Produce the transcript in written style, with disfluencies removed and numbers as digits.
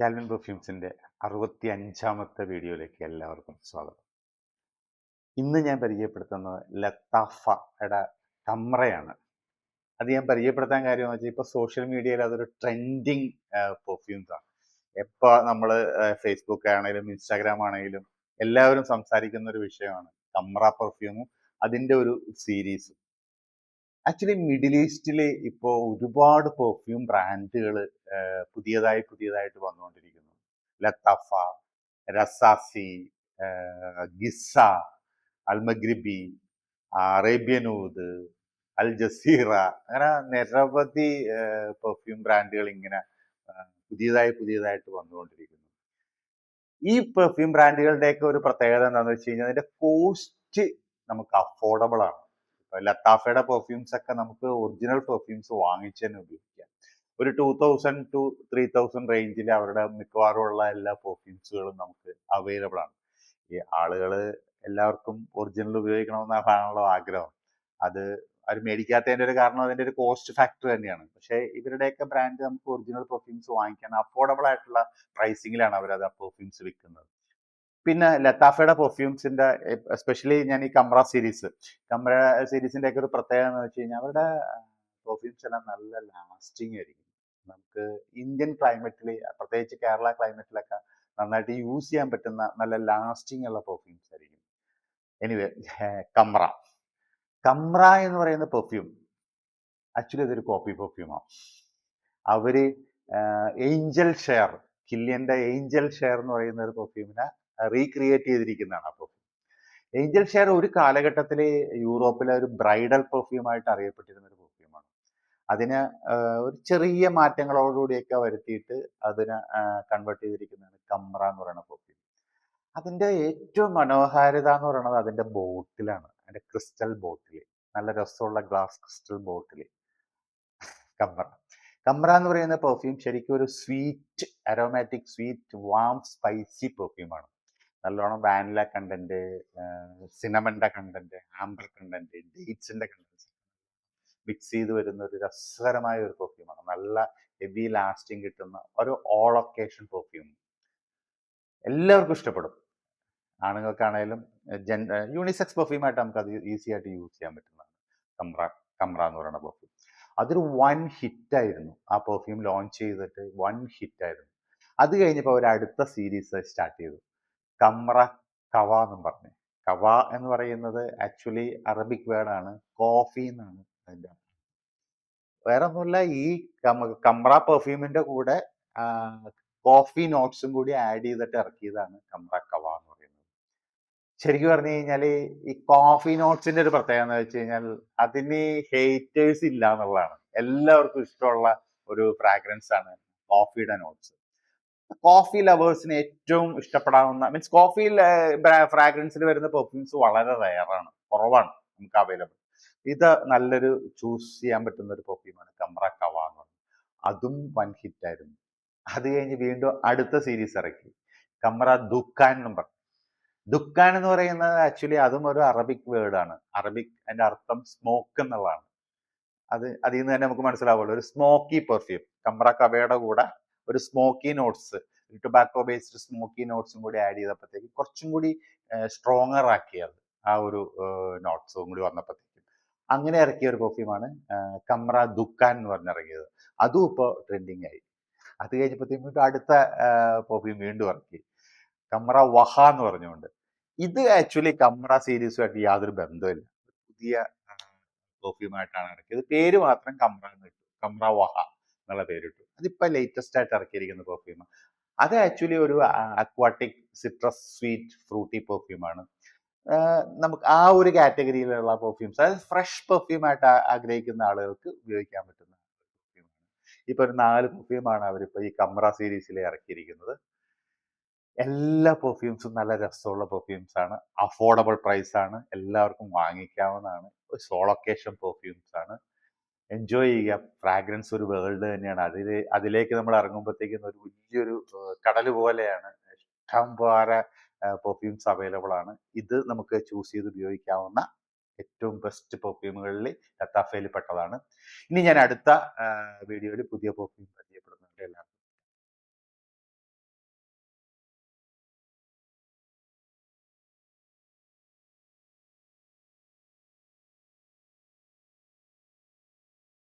Calvin പെർഫ്യൂംസിൻ്റെ 65ാമത്തെ വീഡിയോയിലേക്ക് എല്ലാവർക്കും സ്വാഗതം. ഇന്ന് ഞാൻ പരിചയപ്പെടുത്തുന്നത് ലത്താഫയുടെ കംറയാണ്. അത് ഞാൻ പരിചയപ്പെടുത്താൻ കാര്യം എന്ന് വെച്ചാൽ ഇപ്പോൾ സോഷ്യൽ മീഡിയയിൽ അതൊരു ട്രെൻഡിങ് പെർഫ്യൂംസാണ്. എപ്പോൾ നമ്മൾ ഫേസ്ബുക്ക് ആണെങ്കിലും ഇൻസ്റ്റാഗ്രാം ആണെങ്കിലും എല്ലാവരും സംസാരിക്കുന്ന ഒരു വിഷയമാണ് കംറ പെർഫ്യൂമും അതിൻ്റെ ഒരു സീരീസും. ആക്ച്വലി മിഡിൽ ഈസ്റ്റിൽ ഇപ്പോൾ ഒരുപാട് പെർഫ്യൂം ബ്രാൻഡുകൾ പുതിയതായിട്ട് വന്നുകൊണ്ടിരിക്കുന്നു. ലത്താഫ, രസാസി, ഗിസ്സ, അൽമഗ്രിബി, അറേബ്യൻ ഊദ്, അൽ ജസീറ, അങ്ങനെ നിരവധി പെർഫ്യൂം ബ്രാൻഡുകൾ ഇങ്ങനെ പുതിയതായിട്ട് വന്നുകൊണ്ടിരിക്കുന്നു. ഈ പെർഫ്യൂം ബ്രാൻഡുകളുടെയൊക്കെ ഒരു പ്രത്യേകത എന്താണെന്ന് വെച്ച് കഴിഞ്ഞാൽ അതിന്റെ കോസ്റ്റ് നമുക്ക് അഫോർഡബിൾ ആണ്. ലത്താഫയുടെ പെർഫ്യൂംസ് ഒക്കെ നമുക്ക് ഒറിജിനൽ പെർഫ്യൂംസ് വാങ്ങിച്ച് തന്നെ ഉപയോഗിക്കാം. ഒരു 2000 to 3000 റേഞ്ചിൽ അവരുടെ മിക്കവാറും ഉള്ള എല്ലാ പെർഫ്യൂംസുകളും നമുക്ക് അവൈലബിൾ ആണ്. ഈ ആളുകൾ എല്ലാവർക്കും ഒറിജിനൽ ഉപയോഗിക്കണമെന്നാണല്ലോ ആഗ്രഹം. അത് മേടിക്കാത്തതിന്റെ ഒരു കാരണം അതിന്റെ ഒരു കോസ്റ്റ് ഫാക്ടർ തന്നെയാണ്. പക്ഷേ ഇവരുടെയൊക്കെ ബ്രാൻഡ് നമുക്ക് ഒറിജിനൽ പെർഫ്യൂംസ് വാങ്ങിക്കാൻ അഫോർഡബിൾ ആയിട്ടുള്ള പ്രൈസിങ്ങിലാണ് അവർ അത് പെർഫ്യൂംസ് വിൽക്കുന്നത്. പിന്നെ ലത്താഫയുടെ പെർഫ്യൂംസിന്റെ എസ്പെഷ്യലി ഞാൻ ഈ കംറ സീരീസിന്റെ ഒക്കെ ഒരു പ്രത്യേകത എന്ന് വെച്ച് കഴിഞ്ഞാൽ അവരുടെ പെർഫ്യൂംസ് എല്ലാം നല്ല ലാസ്റ്റിംഗ് ആയിരിക്കും. നമുക്ക് ഇന്ത്യൻ ക്ലൈമറ്റിൽ, പ്രത്യേകിച്ച് കേരള ക്ലൈമറ്റിലൊക്കെ നന്നായിട്ട് യൂസ് ചെയ്യാൻ പറ്റുന്ന നല്ല ലാസ്റ്റിംഗ് ഉള്ള പെർഫ്യൂംസ് ആയിരിക്കും. എനിവേ, കംറ എന്ന് പറയുന്ന പെർഫ്യൂം ആക്ച്വലി അതൊരു കോപ്പി പെർഫ്യൂമാണ്. അവര് ഏഞ്ചൽ ഷെയർ, കില്ലിയന്റെ ഏഞ്ചൽ ഷെയർ എന്ന് പറയുന്ന ഒരു പെർഫ്യൂമിനെ റീക്രിയേറ്റ് ചെയ്തിരിക്കുന്നതാണ്. അപ്പോൾ ഏഞ്ചൽ ഷെയർ ഒരു കാലഘട്ടത്തിൽ യൂറോപ്പിലെ ഒരു ബ്രൈഡൽ പെർഫ്യൂമായിട്ട് അറിയപ്പെട്ടിരുന്ന ഒരു പെർഫ്യൂമാണ്. അതിന് ഒരു ചെറിയ മാറ്റങ്ങളോടുകൂടിയൊക്കെ വരുത്തിയിട്ട് അതിനെ കൺവേർട്ട് ചെയ്തിരിക്കുന്നതാണ് കംറ എന്ന് പറയുന്ന പെർഫ്യൂം. അതിന്റെ ഏറ്റവും മനോഹാരിത എന്ന് പറയുന്നത് അതിന്റെ ബോട്ടിലാണ്. അതിന്റെ ക്രിസ്റ്റൽ ബോട്ടിൽ, നല്ല രസമുള്ള ഗ്ലാസ് ക്രിസ്റ്റൽ ബോട്ടിൽ. കംറ എന്ന് പറയുന്ന പെർഫ്യൂം ശരിക്കും ഒരു sweet aromatic, sweet warm spicy പെർഫ്യൂമാണ്. നല്ലോണം വാനില കണ്ടന്റ്, സിനമന്റെ കണ്ടന്റ്, ആംബർ കണ്ടന്റ്, ഡേറ്റ്സിന്റെ കണ്ടന്റ് മിക്സ് ചെയ്ത് വരുന്ന ഒരു രസകരമായ ഒരു പെർഫ്യൂമാണ്. നല്ല ഹെവി ലാസ്റ്റിംഗ് കിട്ടുന്ന ഒരു ഓൾ ഒക്കേഷൻ പെർഫ്യൂം. എല്ലാവർക്കും ഇഷ്ടപ്പെടും. ആണുങ്ങൾക്കാണേലും യൂണിസെക്സ് പെർഫ്യൂമായിട്ട് നമുക്ക് അത് ഈസി ആയിട്ട് യൂസ് ചെയ്യാൻ പറ്റുന്നതാണ് കംറ എന്ന് പറയുന്ന പെർഫ്യൂം. അതൊരു വൺ ഹിറ്റായിരുന്നു. ആ പെർഫ്യൂം ലോഞ്ച് ചെയ്തിട്ട് വൺ ഹിറ്റായിരുന്നു. അത് കഴിഞ്ഞപ്പോൾ അവർ അടുത്ത സീരീസ് സ്റ്റാർട്ട് ചെയ്തു, കംറ കവ എന്നും പറഞ്ഞു. കവ എന്ന് പറയുന്നത് ആക്ച്വലി അറബിക് വേർഡാണ്, കോഫി എന്നാണ് അതിൻ്റെ. വേറെ ഒന്നുമില്ല, ഈ കംറ പെർഫ്യൂമിന്റെ കൂടെ കോഫി നോട്ട്സും കൂടി ആഡ് ചെയ്തിട്ട് ഇറക്കിയതാണ് കംറ കവ എന്ന് പറയുന്നത്. ശരിക്കും പറഞ്ഞു കഴിഞ്ഞാൽ ഈ കോഫി നോട്ട്സിന്റെ ഒരു പ്രത്യേകത എന്ന് വെച്ച് കഴിഞ്ഞാൽ അതിന് ഹേറ്റേഴ്സ് ഇല്ല എന്നുള്ളതാണ്. എല്ലാവർക്കും ഇഷ്ടമുള്ള ഒരു ഫ്രാഗ്രൻസ് ആണ് കോഫിയുടെ നോട്ട്സ്. കോഫി ലവേഴ്സിന് ഏറ്റവും ഇഷ്ടപ്പെടാവുന്ന, മീൻസ് കോഫി ഫ്രാഗ്രൻസിൽ വരുന്ന പെർഫ്യൂംസ് വളരെ റയറാണ്, കുറവാണ് നമുക്ക് അവൈലബിൾ. ഇത് നല്ലൊരു ചൂസ് ചെയ്യാൻ പറ്റുന്ന ഒരു പെർഫ്യൂമാണ് കംറ കവ എന്ന് പറയുന്നത്. അതും വൺ ഹിറ്റ് ആയിരുന്നു. അത് കഴിഞ്ഞ് വീണ്ടും അടുത്ത സീരീസ് ഇറക്കി, കംറ ദുക്കാൻ എന്നും പറഞ്ഞു. ദുക്കാൻ എന്ന് പറയുന്നത് ആക്ച്വലി അതും ഒരു അറബിക് വേർഡാണ്. അറബിക് അതിന്റെ അർത്ഥം സ്മോക്ക് എന്നുള്ളതാണ്. അതിൽ നിന്ന് തന്നെ നമുക്ക് മനസ്സിലാവുള്ളൂ, ഒരു സ്മോക്കി പെർഫ്യൂം. കംറ കവയുടെ കൂടെ ഒരു smoky notes, tobacco based smoky നോട്ട്സും കൂടി ആഡ് ചെയ്തപ്പോഴത്തേക്ക് കുറച്ചും കൂടി സ്ട്രോങ്ങർ ആക്കിയത് ആ ഒരു നോട്ട്സും കൂടി വന്നപ്പോഴത്തേക്കും അങ്ങനെ ഇറക്കിയ ഒരു പെർഫ്യൂമാണ് കംറ ദുക്കാൻ എന്ന് പറഞ്ഞിറങ്ങിയത്. അതും ഇപ്പോൾ ട്രെൻഡിങ് ആയി. അത് കഴിഞ്ഞപ്പോഴത്തേക്കും അടുത്ത പെർഫ്യൂം വീണ്ടും ഇറക്കി, കംറ വഹ എന്ന് പറഞ്ഞുകൊണ്ട്. ഇത് ആക്ച്വലി കംറ സീരീസുമായിട്ട് യാതൊരു ബന്ധമില്ല, പുതിയ പെർഫ്യൂമായിട്ടാണ് ഇറക്കിയത്. പേര് മാത്രം കംറ എന്ന് ഇട്ടു, കംറ വഹ എന്നുള്ള പേരിട്ടു. അതിപ്പോ ലേറ്റസ്റ്റ് ആയിട്ട് ഇറക്കിയിരിക്കുന്ന പെർഫ്യൂം. അത് ആക്ച്വലി ഒരു അക്വാട്ടിക് സിട്രസ് സ്വീറ്റ് ഫ്രൂട്ടി പെർഫ്യൂമാണ്. നമുക്ക് ആ ഒരു കാറ്റഗറിയിലുള്ള പെർഫ്യൂംസ്, അതായത് ഫ്രഷ് പെർഫ്യൂമായിട്ട് ആഗ്രഹിക്കുന്ന ആളുകൾക്ക് ഉപയോഗിക്കാൻ പറ്റുന്ന പെർഫ്യൂമാണ്. ഇപ്പൊ ഒരു 4 പെർഫ്യൂമാണ് അവരിപ്പോ ഈ കംറ സീരീസിൽ ഇറക്കിയിരിക്കുന്നത്. എല്ലാ പെർഫ്യൂംസും നല്ല രസമുള്ള പെർഫ്യൂംസ് ആണ്, അഫോർഡബിൾ പ്രൈസ് ആണ്, എല്ലാവർക്കും വാങ്ങിക്കാവുന്നതാണ്. സോളൊക്കേഷൻ പെർഫ്യൂംസ് ആണ്. എൻജോയ് ചെയ്യുക. ഫ്രാഗ്രൻസ് ഒരു വേൾഡ് തന്നെയാണ്. അതിലേക്ക് നമ്മൾ ഇറങ്ങുമ്പോഴത്തേക്കും ഒരു വലിയൊരു കടൽ പോലെയാണ്. ഇഷ്ടം പോലെ പെർഫ്യൂംസ് അവൈലബിൾ ആണ്. ഇത് നമുക്ക് ചൂസ് ചെയ്ത് ഉപയോഗിക്കാവുന്ന ഏറ്റവും ബെസ്റ്റ് പെർഫ്യൂമുകളിൽ ലത്താഫയിൽ പെട്ടതാണ്. ഇനി ഞാൻ അടുത്ത വീഡിയോയിൽ പുതിയ പെർഫ്യൂം